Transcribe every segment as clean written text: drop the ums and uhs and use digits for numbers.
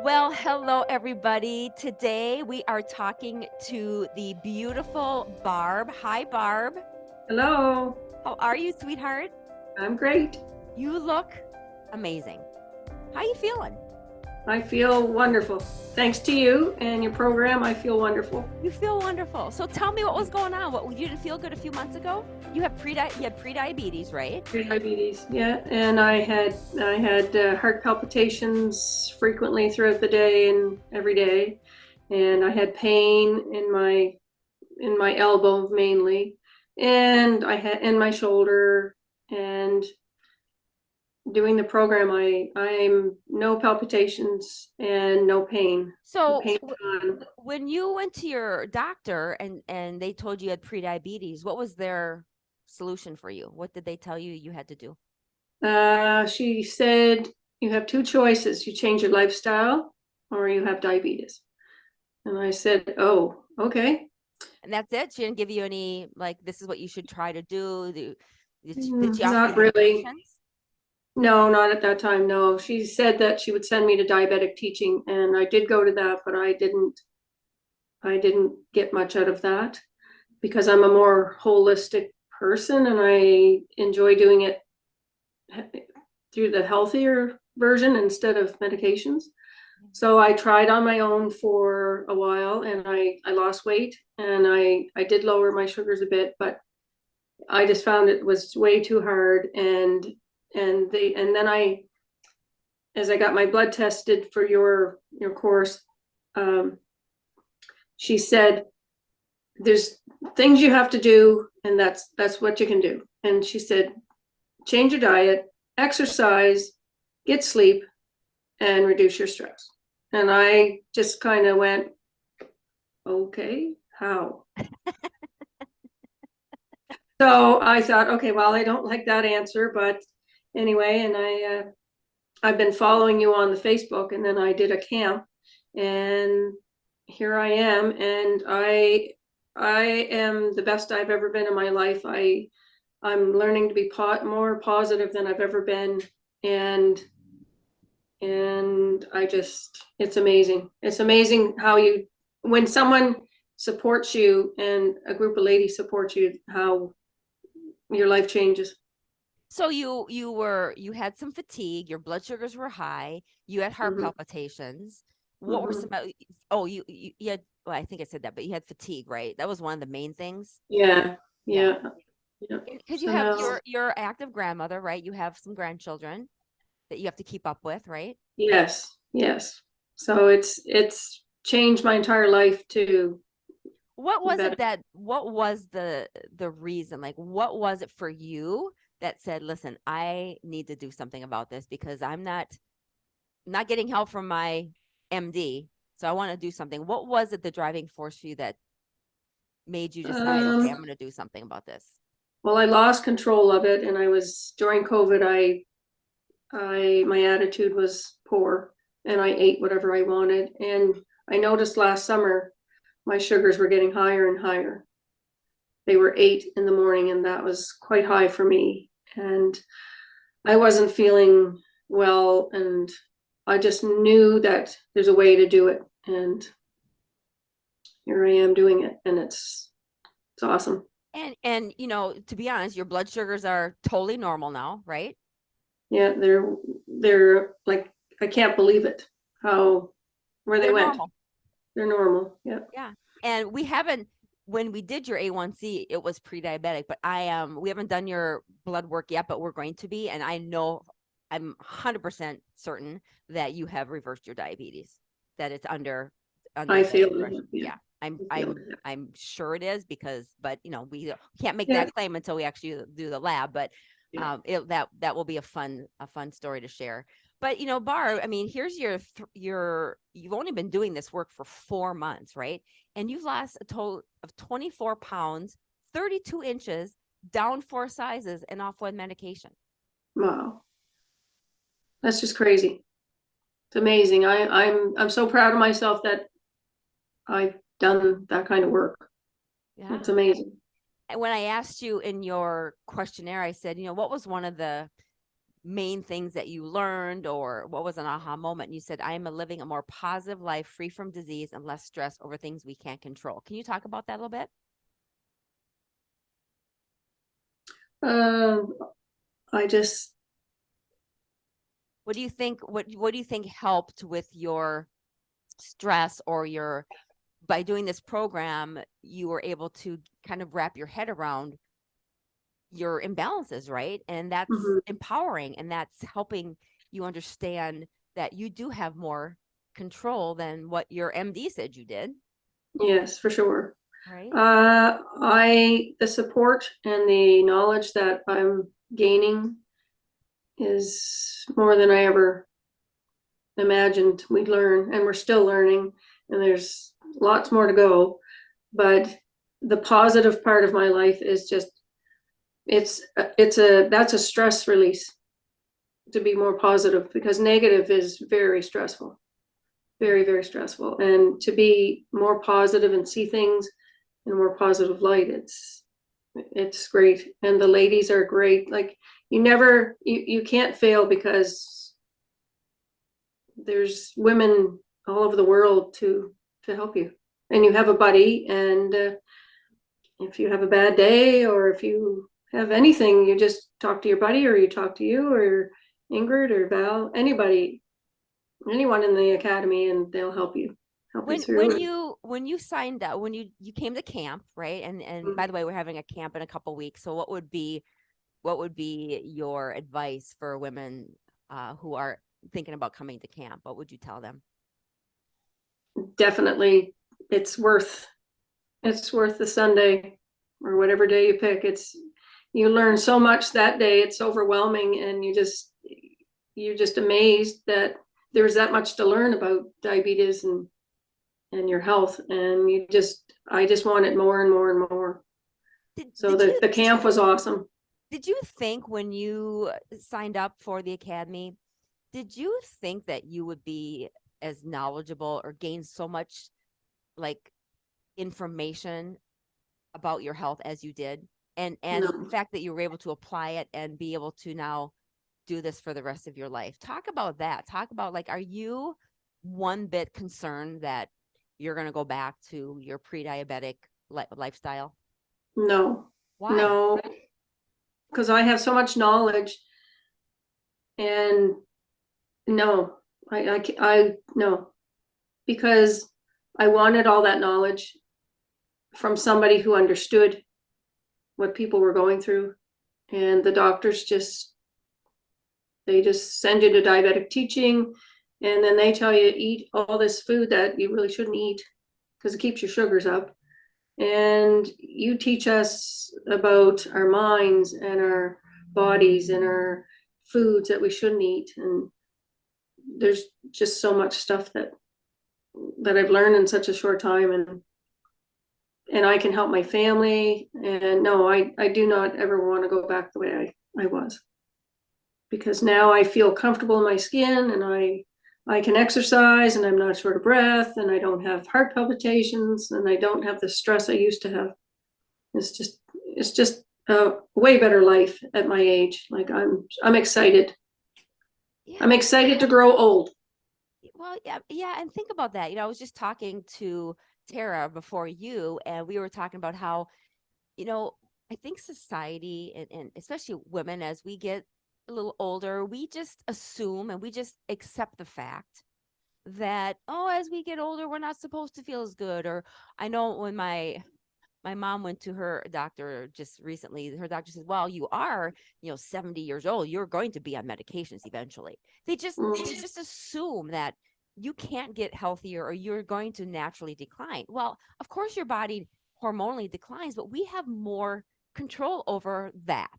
Well, hello, everybody. Today we are talking to the beautiful Barb. Hi, Barb. Hello, How are you, sweetheart? I'm great. You look amazing. How you feeling? I feel wonderful. Thanks to you and your program, I feel wonderful. You feel wonderful. So tell me what was going on. What you didn't feel good a few months ago? You have pre-diabetes, right? Diabetes, yeah, and I had heart palpitations frequently throughout the day and every day, and I had pain in my elbow mainly, and I had in my shoulder. And doing the program, I'm no palpitations and no pain. The So pain gone. when you went to your doctor and they told you had pre-diabetes, what was their solution for you? What did they tell you you had to do? She said, you have two choices. You change your lifestyle or you have diabetes. And I said, oh, okay. And that's it? She didn't give you any, like, this is what you should try to do? Did she offer you Not really. medications? No, not at that time. No, she said that she would send me to diabetic teaching, and I did go to that, but I didn't get much out of that because I'm a more holistic person and I enjoy doing it through the healthier version instead of medications. So I tried on my own for a while, and I lost weight, and I did lower my sugars a bit, but I just found it was way too hard. And then as I got my blood tested for your course, um, she said there's things you have to do, and that's what you can do. And she said change your diet, exercise, get sleep, and reduce your stress. And I just kind of went, okay, how? So I thought, okay, well, I don't like that answer, but anyway, and I've been following you on the Facebook, and then I did a camp, and here I am, and I am the best I've ever been in my life. I'm learning to be more positive than I've ever been, and it's amazing. It's amazing how when someone supports you and a group of ladies supports you, how your life changes. So you had some fatigue, your blood sugars were high, you had heart Hmm. palpitations. What were some Hmm. oh, you had, well, I think I said that, but you had fatigue, right? That was one of the main things. Yeah, Yeah. yeah, yeah. Because you So have now, your active grandmother, right? You have some grandchildren that you have to keep up with, right? yes, yes. So it's changed my entire life to What the was better. it that what was the reason? Like what was it for you that said, "Listen, I need to do something about this because I'm not getting help from my MD, so I want to do something." What was it the driving force for you that made you decide, "Okay, I'm Um, going to do something about this?" well, I lost control of it, and I was during COVID. I my attitude was poor, and I ate whatever I wanted. And I noticed last summer my sugars were getting higher and higher. They were 8 in the morning, and that was quite high for me. And I wasn't feeling well, and I just knew that there's a way to do it. And here I am doing it, and it's awesome. And to be honest, your blood sugars are totally normal now, right? Yeah, they're like, I can't believe it how where they They're went. normal. They're normal. Yeah. Yeah. And we haven't when we did your A1C, it was pre-diabetic, but we haven't done your blood work yet, but we're going to be, and I know I'm 100% certain that you have reversed your diabetes, that it's under I the feel threshold. it. Yeah. Yeah. I'm I feel I'm it. I'm sure it is because but we can't make Yeah. that claim until we actually do the lab, but Yeah. that will be a fun story to share. But Barb, I mean, here's you've only been doing this work for 4 months, right? And you've lost a total of 24 pounds, 32 inches, down 4 sizes, and off one medication. Wow. That's just crazy. It's amazing. I'm so proud of myself that I've done that kind of work. Yeah. That's amazing. And when I asked you in your questionnaire, I said, what was one of the main things that you learned, or what was an aha moment? And you said, I am living a more positive life, free from disease and less stress over things we can't control. Can you talk about that a little bit? Um, I just What do you think? What do you think helped with your stress, or your, by doing this program, you were able to kind of wrap your head around your imbalances, right? And that's mhm, empowering, and that's helping you understand that you do have more control than what your MD said you did, yes, for sure. right? The support and the knowledge that I'm gaining is more than I ever imagined we'd learn, and we're still learning, and there's lots more to go. But the positive part of my life is just that's a stress release to be more positive, because negative is very stressful, very, very stressful. And to be more positive and see things in a more positive light, it's great. And the ladies are great. Like, you can't fail, because there's women all over the world to help you, and you have a buddy. And if you have a bad day, or if you have anything, you just talk to your buddy, or you talk to you, or Ingrid, or Val, anybody, anyone in the academy, and they'll help you when through when it. you when you signed up, when you came to camp, right? And by the way, we're having a camp in a couple weeks, so what would be your advice for women who are thinking about coming to camp? What would you tell them? Definitely, it's worth it's worth the Sunday, or whatever day you pick. You learn so much that day. It's overwhelming, and you're just amazed that there's that much to learn about diabetes and your health. And I just want it more and more and more. did, So did you the camp was awesome. did you think when you signed up for the academy, did you think that you would be as knowledgeable or gain so much, like, information about your health as you did? And the No, fact that you were able to apply it and be able to now do this for the rest of your life. Talk about that. Talk about, like, are you one bit concerned that you're going to go back to your pre-diabetic lifestyle? no, Why? no, because I have so much knowledge. And no, no, because I wanted all that knowledge from somebody who understood what people were going through. And the doctors they just send you to diabetic teaching, and then they tell you to eat all this food that you really shouldn't eat, because it keeps your sugars up. And you teach us about our minds and our bodies and our foods that we shouldn't eat. And there's just so much stuff that I've learned in such a short time, and I can help my family. And no, I do not ever want to go back the way I was, because now I feel comfortable in my skin, and I can exercise, and I'm not short of breath, and I don't have heart palpitations, and I don't have the stress I used to have. It's just a way better life at my age. Like, I'm excited. I'm Yeah. excited to grow old. Well, yeah, yeah. And think about that. I was just talking to Tara before you, and we were talking about how, you know, I think society, and especially women, as we get a little older, we just assume and we just accept the fact that, oh, as we get older, we're not supposed to feel as good. Or I know when my mom went to her doctor just recently, her doctor said, well, you are, 70 years old, you're going to be on medications eventually. They just assume that you can't get healthier, or you're going to naturally decline. Well, of course your body hormonally declines, but we have more control over that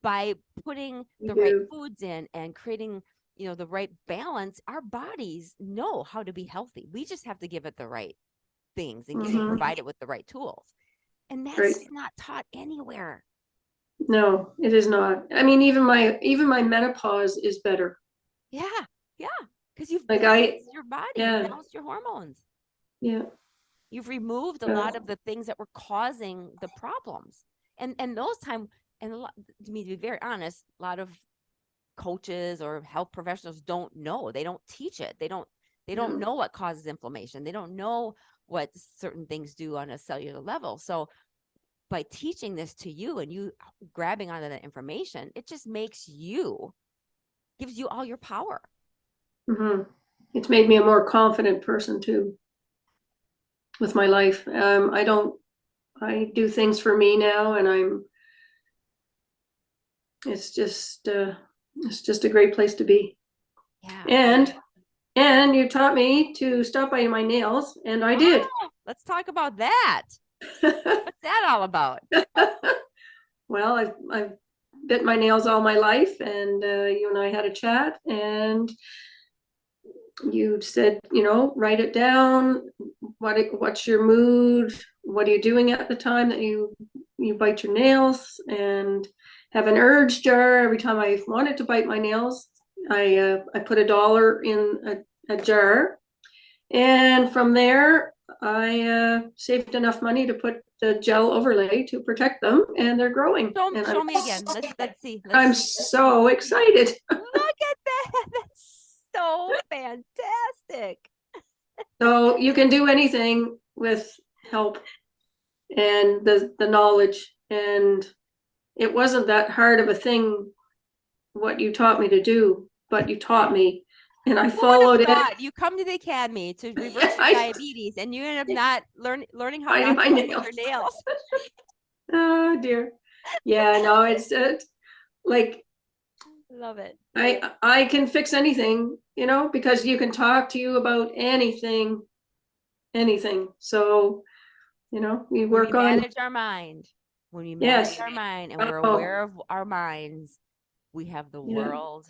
by putting You the right do. foods in and creating, the right balance. Our bodies know how to be healthy. We just have to give it the right things and Mm-hmm. provide it with the right tools. And that's Right. just not taught anywhere. No, it is not. I mean, even my menopause is better. Yeah. Yeah. Because you've Like, balanced your body, you've yeah, balanced your hormones. yeah. You've removed a Uh, lot of the things that were causing the problems. And those time, and to be very honest, a lot of coaches or health professionals don't know. They don't teach it. They don't know what causes inflammation. They don't know what certain things do on a cellular level. So by teaching this to you and you grabbing onto that information, it just gives you all your power. Mm-hmm. It's made me a more confident person too with my life. I do things for me now, and it's just a great place to be. Yeah. And you taught me to stop biting my nails, and I did. Let's talk about that. What's that all about? Well, I've bit my nails all my life, and you and I had a chat, and you said, write it down. What's your mood? What are you doing at the time that you bite your nails? And have an urge jar. Every time I wanted to bite my nails, I put $1 in a jar, and from there I saved enough money to put the gel overlay to protect them, and they're growing. Show me again. Let's see. I'm so excited. Look at that. That's so fantastic. So you can do anything with help and the knowledge. And it wasn't that hard of a thing what you taught me to do, but you taught me, and I followed it. You come to the academy to reverse your diabetes, and you end up not learning how Biting not my to bite nails. your nails. Oh dear. Yeah, no, it's like Love it. I can fix anything, because you can talk to you about anything. So, we work on manage our mind. When we Yes. manage our mind and we're aware of our minds, we have the Yeah. world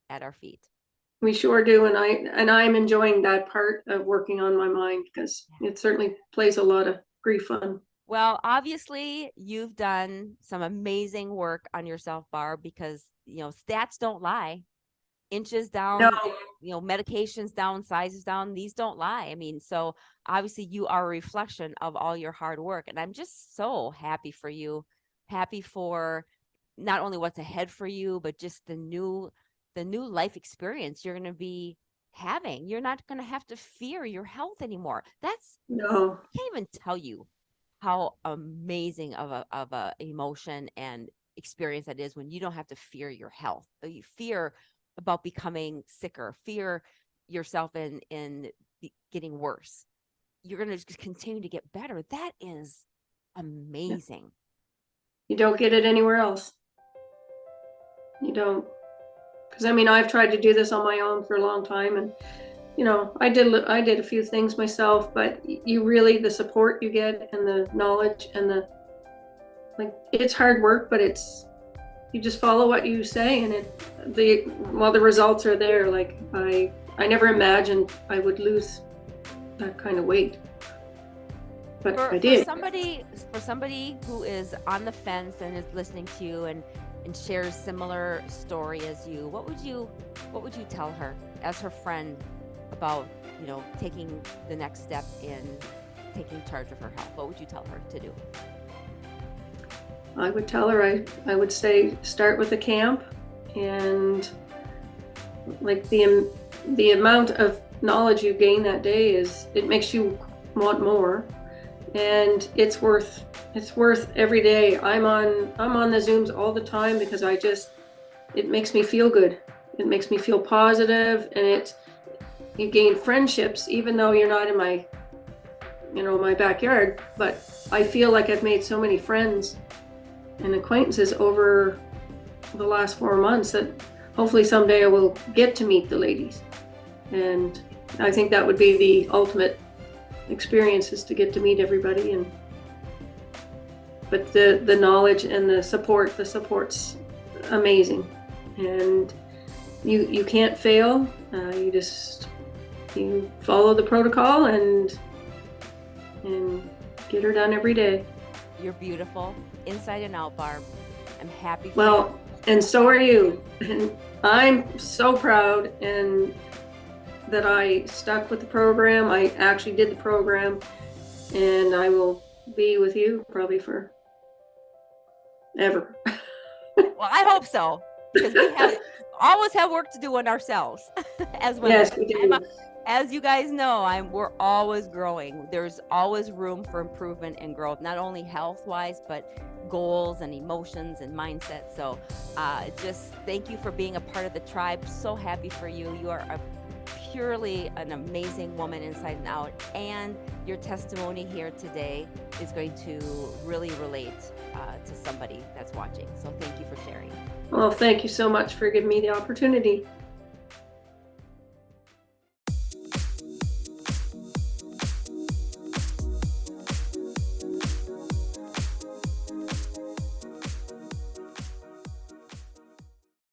at our feet. We sure do, and I'm enjoying that part of working on my mind, because it certainly plays a lot of grief on. Well, obviously, you've done some amazing work on yourself, Barb, because stats don't lie. Inches down, No. Medications down, sizes down, these don't lie. I mean, so obviously you are a reflection of all your hard work. And I'm just so happy for you, happy for not only what's ahead for you, but just the new life experience you're going to be having. You're not going to have to fear your health anymore. No. I can't even tell you how amazing of a emotion and experience that is when you don't have to fear your health. You fear about becoming sicker, fear yourself in getting worse. You're going to just continue to get better. That is amazing. You don't get it anywhere else. You don't. Because I've tried to do this on my own for a long time, and I did a few things myself, but you really, the support you get and the knowledge and it's hard work, but you just follow what you say, and the results are there. Like I never imagined I would lose that kind of weight, but I did. For somebody who is on the fence and is listening to you and shares similar story as you, what would you tell her as her friend about taking the next step in taking charge of her health? What would you tell her to do? I would tell her, I would say, start with the camp, and like the amount of knowledge you gain that day it makes you want more, and it's worth every day. I'm on the Zooms all the time because it makes me feel good. It makes me feel positive, and you gain friendships even though you're not in my my backyard, but I feel like I've made so many friends and acquaintances over the last 4 months that hopefully someday I will get to meet the ladies. And I think that would be the ultimate experience, is to get to meet everybody. But the knowledge and the support's amazing, and you can't fail. You follow the protocol and get her done every day. You're beautiful inside and out, Barb. I'm happy for you. And so are you. And I'm so proud and that I stuck with the program. I actually did the program, and I will be with you probably for ever. Well, I hope so, because we have always have work to do on ourselves as women. Yes, we do. As you guys know, we're always growing. There's always room for improvement and growth, not only health wise, but goals and emotions and mindset. So just thank you for being a part of the tribe. So happy for you. You are purely an amazing woman inside and out, and your testimony here today is going to really relate to somebody that's watching. So thank you for sharing. Well, thank you so much for giving me the opportunity.